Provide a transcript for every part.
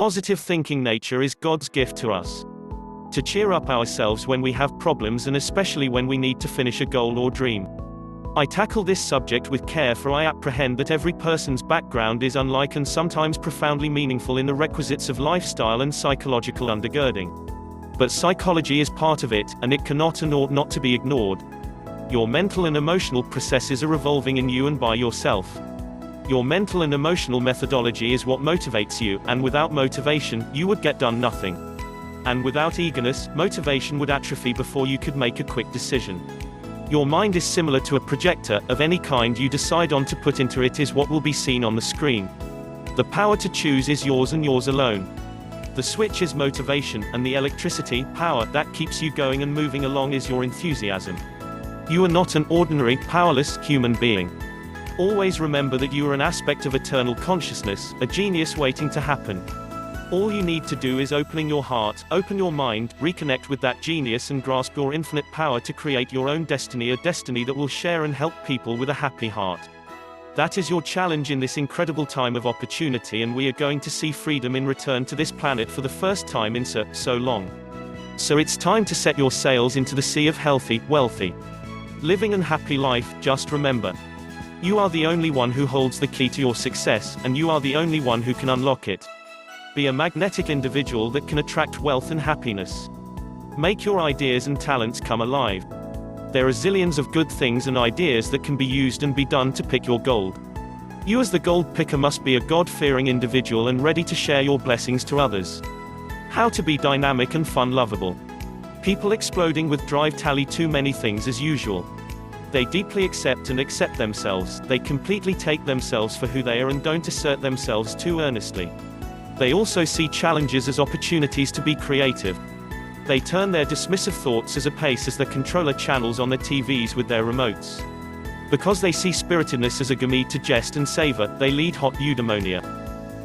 positive thinking nature is God's gift to us. To cheer up ourselves when we have problems and especially when we need to finish a goal or dream. I tackle this subject with care, for I apprehend that every person's background is unlike and sometimes profoundly meaningful in the requisites of lifestyle and psychological undergirding. But psychology is part of it, and it cannot and ought not to be ignored. Your mental and emotional processes are revolving in you and by yourself. Your mental and emotional methodology is what motivates you, and without motivation, you would get done nothing. And without eagerness, motivation would atrophy before you could make a quick decision. Your mind is similar to a projector. Of any kind you decide on to put into it is what will be seen on the screen. The power to choose is yours and yours alone. The switch is motivation, and the electricity, power, that keeps you going and moving along is your enthusiasm. You are not an ordinary, powerless, human being. Always remember that you are an aspect of eternal consciousness, a genius waiting to happen. All you need to do is opening your heart, open your mind, reconnect with that genius and grasp your infinite power to create your own destiny, a destiny that will share and help people with a happy heart. That is your challenge in this incredible time of opportunity, and we are going to see freedom in return to this planet for the first time in so long. So it's time to set your sails into the sea of healthy, wealthy, living and happy life. Just remember, you are the only one who holds the key to your success, and you are the only one who can unlock it. Be a magnetic individual that can attract wealth and happiness. Make your ideas and talents come alive. There are zillions of good things and ideas that can be used and be done to pick your gold. You as the gold picker must be a God-fearing individual and ready to share your blessings to others. How to be dynamic and fun-lovable. People exploding with drive tally too many things as usual. They deeply accept and accept themselves. They completely take themselves for who they are and don't assert themselves too earnestly. They also see challenges as opportunities to be creative. They turn their dismissive thoughts as apace as the controller channels on their TVs with their remotes. Because they see spiritedness as a gamete to jest and savor, they lead hot eudaimonia.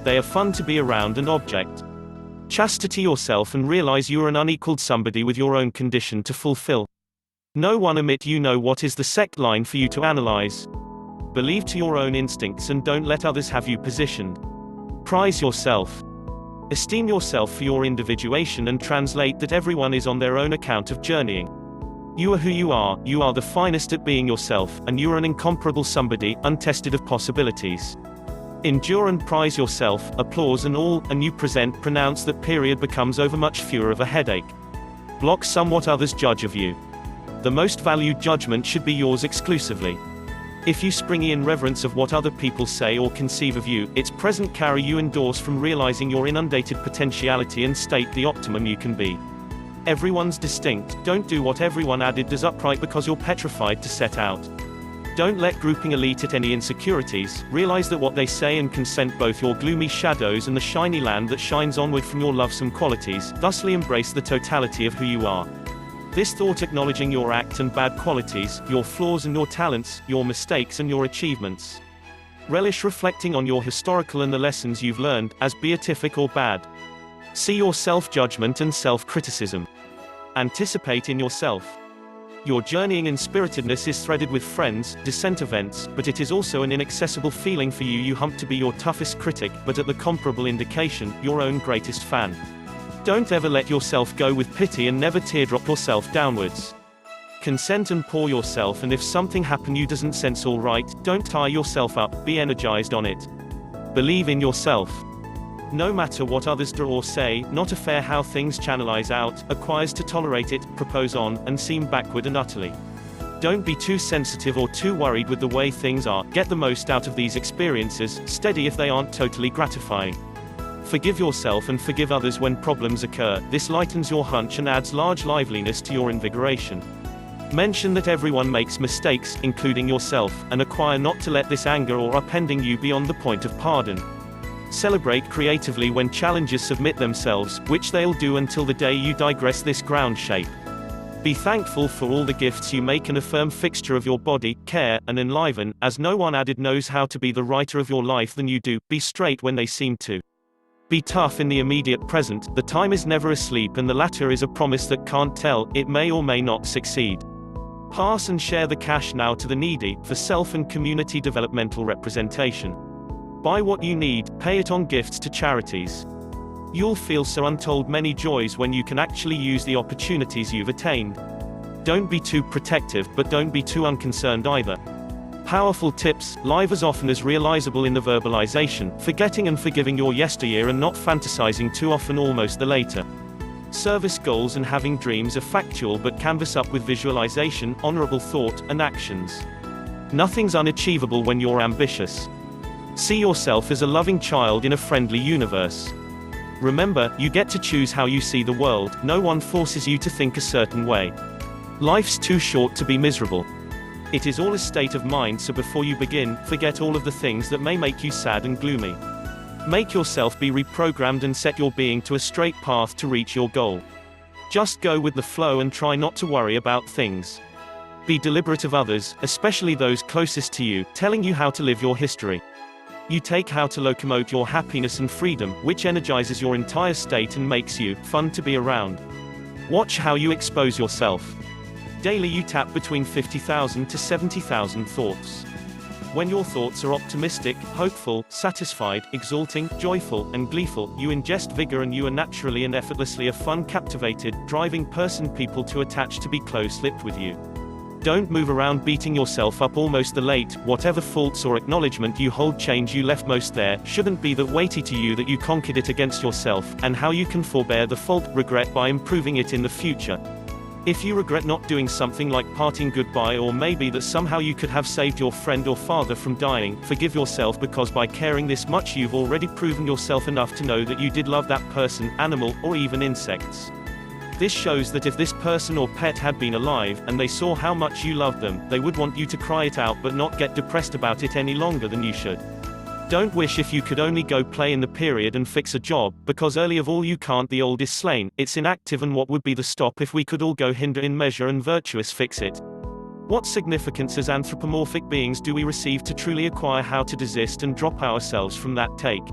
They are fun to be around and object. Chastity yourself and realize you are an unequaled somebody with your own condition to fulfill. No one amid you know what is the sect line for you to analyze. Believe to your own instincts and don't let others have you positioned. Prize yourself. Esteem yourself for your individuation and translate that everyone is on their own account of journeying. You are who you are the finest at being yourself, and you are an incomparable somebody, untested of possibilities. Endure and prize yourself, applause and all, and you pronounce that period becomes over much fewer of a headache. Block somewhat others judge of you. The most valued judgment should be yours exclusively. If you springy in reverence of what other people say or conceive of you, its present carry you endorse from realizing your inundated potentiality and state the optimum you can be. Everyone's distinct. Don't do what everyone added does upright because you're petrified to set out. Don't let grouping elite at any insecurities. Realize that what they say and consent both your gloomy shadows and the shiny land that shines onward from your lovesome qualities. Thusly embrace the totality of who you are. This thought acknowledging your act and bad qualities, your flaws and your talents, your mistakes and your achievements. Relish reflecting on your historical and the lessons you've learned, as beatific or bad. See your self-judgment and self-criticism. Anticipate in yourself. Your journeying in spiritedness is threaded with friends, descent events, but it is also an inaccessible feeling for you. You hump to be your toughest critic, but at the comparable indication, your own greatest fan. Don't ever let yourself go with pity and never teardrop yourself downwards. Consent and pour yourself, and if something happen you doesn't sense all right, don't tie yourself up, be energized on it. Believe in yourself. No matter what others do or say, not a fair how things channelize out, acquires to tolerate it, propose on, and seem backward and utterly. Don't be too sensitive or too worried with the way things are, get the most out of these experiences, steady if they aren't totally gratifying. Forgive yourself and forgive others when problems occur. This lightens your hunch and adds large liveliness to your invigoration. Mention that everyone makes mistakes, including yourself, and acquire not to let this anger or upending you beyond the point of pardon. Celebrate creatively when challenges submit themselves, which they'll do until the day you digress this ground shape. Be thankful for all the gifts you make and a firm fixture of your body, care, and enliven, as no one added knows how to be the writer of your life than you do. Be straight when they seem to. Be tough in the immediate present. The time is never asleep and the latter is a promise that can't tell, it may or may not succeed. Pass and share the cash now to the needy, for self and community developmental representation. Buy what you need, pay it on gifts to charities. You'll feel so untold many joys when you can actually use the opportunities you've attained. Don't be too protective, but don't be too unconcerned either. Powerful tips, live as often as realizable in the verbalization, forgetting and forgiving your yesteryear and not fantasizing too often almost the later. Service goals and having dreams are factual but canvas up with visualization, honorable thought, and actions. Nothing's unachievable when you're ambitious. See yourself as a loving child in a friendly universe. Remember, you get to choose how you see the world, no one forces you to think a certain way. Life's too short to be miserable. It is all a state of mind, so before you begin, forget all of the things that may make you sad and gloomy. Make yourself be reprogrammed and set your being to a straight path to reach your goal. Just go with the flow and try not to worry about things. Be deliberate of others, especially those closest to you, telling you how to live your history. You take how to locomote your happiness and freedom, which energizes your entire state and makes you fun to be around. Watch how you expose yourself. Daily you tap between 50,000 to 70,000 thoughts. When your thoughts are optimistic, hopeful, satisfied, exulting, joyful, and gleeful, you ingest vigor and you are naturally and effortlessly a fun, captivated, driving person, people to attach to be close-lipped with you. Don't move around beating yourself up almost the late, whatever faults or acknowledgement you hold, change you left most there, shouldn't be that weighty to you that you conquered it against yourself, and how you can forbear the fault, regret by improving it in the future. If you regret not doing something like parting goodbye, or maybe that somehow you could have saved your friend or father from dying, forgive yourself, because by caring this much you've already proven yourself enough to know that you did love that person, animal, or even insects. This shows that if this person or pet had been alive, and they saw how much you loved them, they would want you to cry it out but not get depressed about it any longer than you should. Don't wish if you could only go play in the period and fix a job, because early of all you can't, the old is slain, it's inactive, and what would be the stop if we could all go hinder in measure and virtuous fix it? What significance as anthropomorphic beings do we receive to truly acquire how to desist and drop ourselves from that take?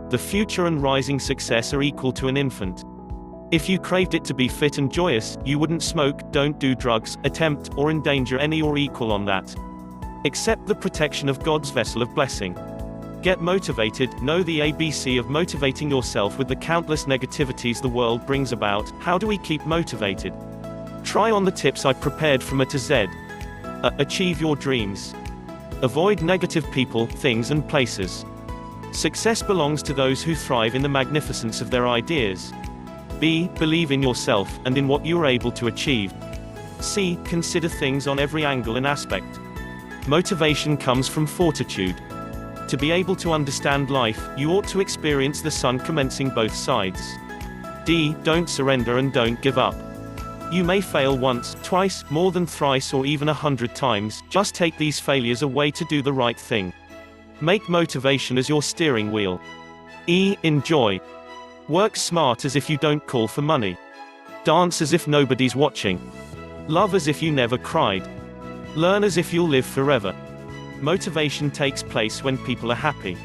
The future and rising success are equal to an infant. If you craved it to be fit and joyous, you wouldn't smoke, don't do drugs, attempt, or endanger any or equal on that. Accept the protection of God's vessel of blessing. Get motivated, know the ABC of motivating yourself with the countless negativities the world brings about. How do we keep motivated? Try on the tips I prepared from A to Z. Achieve your dreams. Avoid negative people, things and places. Success belongs to those who thrive in the magnificence of their ideas. B. Believe in yourself, and in what you are able to achieve. C. Consider things on every angle and aspect. Motivation comes from fortitude. To be able to understand life, you ought to experience the sun commencing both sides. D. Don't surrender and don't give up. You may fail once, twice, more than thrice, or even 100 times, just take these failures away to do the right thing. Make motivation as your steering wheel. E. Enjoy. Work smart as if you don't call for money. Dance as if nobody's watching. Love as if you never cried. Learn as if you'll live forever. Motivation takes place when people are happy.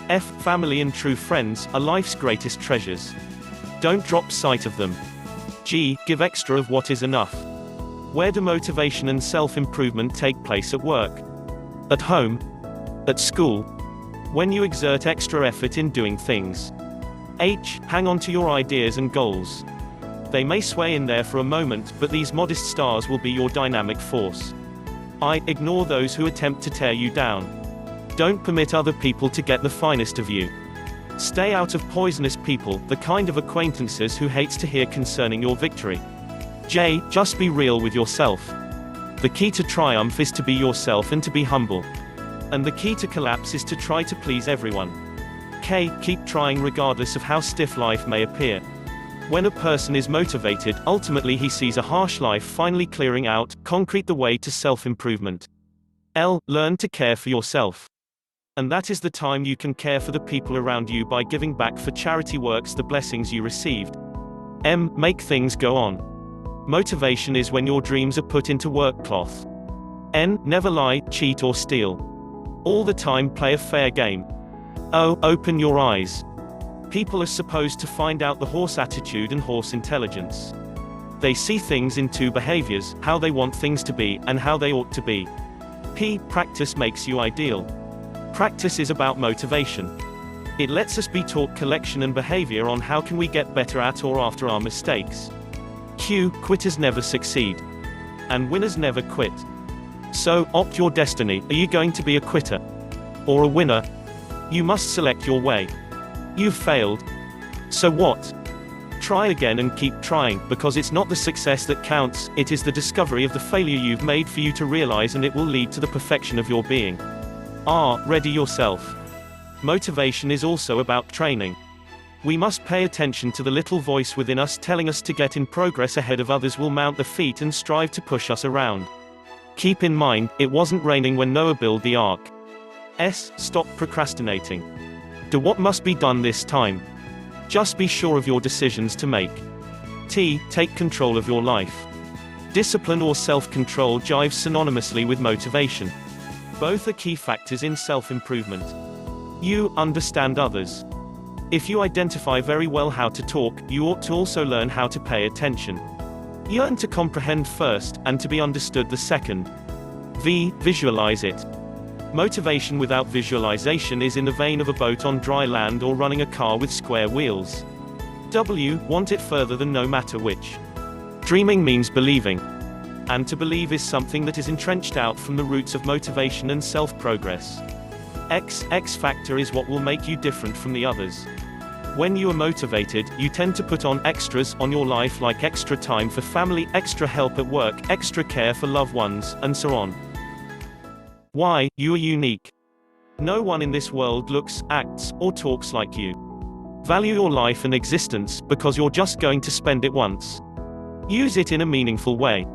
F. Family and true friends are life's greatest treasures. Don't drop sight of them. G. Give extra of what is enough. Where do motivation and self-improvement take place? At work? At home? At school? When you exert extra effort in doing things. H. Hang on to your ideas and goals. They may sway in there for a moment, but these modest stars will be your dynamic force. I. Ignore those who attempt to tear you down. Don't permit other people to get the finest of you. Stay out of poisonous people, the kind of acquaintances who hates to hear concerning your victory. J. Just be real with yourself. The key to triumph is to be yourself and to be humble. And the key to collapse is to try to please everyone. K. Keep trying regardless of how stiff life may appear. When a person is motivated, ultimately he sees a harsh life finally clearing out, concrete the way to self-improvement. L. Learn to care for yourself. And that is the time you can care for the people around you by giving back for charity works the blessings you received. M. Make things go on. Motivation is when your dreams are put into work cloth. N. Never lie, cheat or steal. All the time play a fair game. O. Open your eyes. People are supposed to find out the horse attitude and horse intelligence. They see things in two behaviors, how they want things to be, and how they ought to be. P. Practice makes you ideal. Practice is about motivation. It lets us be taught collection and behavior on how can we get better at or after our mistakes. Q. Quitters never succeed. And winners never quit. So, opt your destiny. Are you going to be a quitter? Or a winner? You must select your way. You've failed. So what? Try again and keep trying, because it's not the success that counts, it is the discovery of the failure you've made for you to realize, and it will lead to the perfection of your being. R. Ready yourself. Motivation is also about training. We must pay attention to the little voice within us telling us to get in progress ahead of others will mount the feet and strive to push us around. Keep in mind, it wasn't raining when Noah built the ark. S. Stop procrastinating. Do what must be done this time. Just be sure of your decisions to make. T. Take control of your life. Discipline or self-control jives synonymously with motivation. Both are key factors in self-improvement. U. Understand others. If you identify very well how to talk, you ought to also learn how to pay attention. Learn to comprehend first, and to be understood the second. V. Visualize it. Motivation without visualization is in the vein of a boat on dry land or running a car with square wheels. W. Want it further than no matter which. Dreaming means believing. And to believe is something that is entrenched out from the roots of motivation and self-progress. X. X factor is what will make you different from the others. When you are motivated, you tend to put on extras on your life, like extra time for family, extra help at work, extra care for loved ones, and so on. Y. You are unique. No one in this world looks, acts, or talks like you. Value your life and existence, because you're just going to spend it once. Use it in a meaningful way.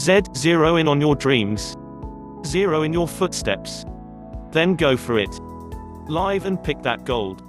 Z. Zero in on your dreams. Zero in your footsteps. Then go for it. Live and pick that gold.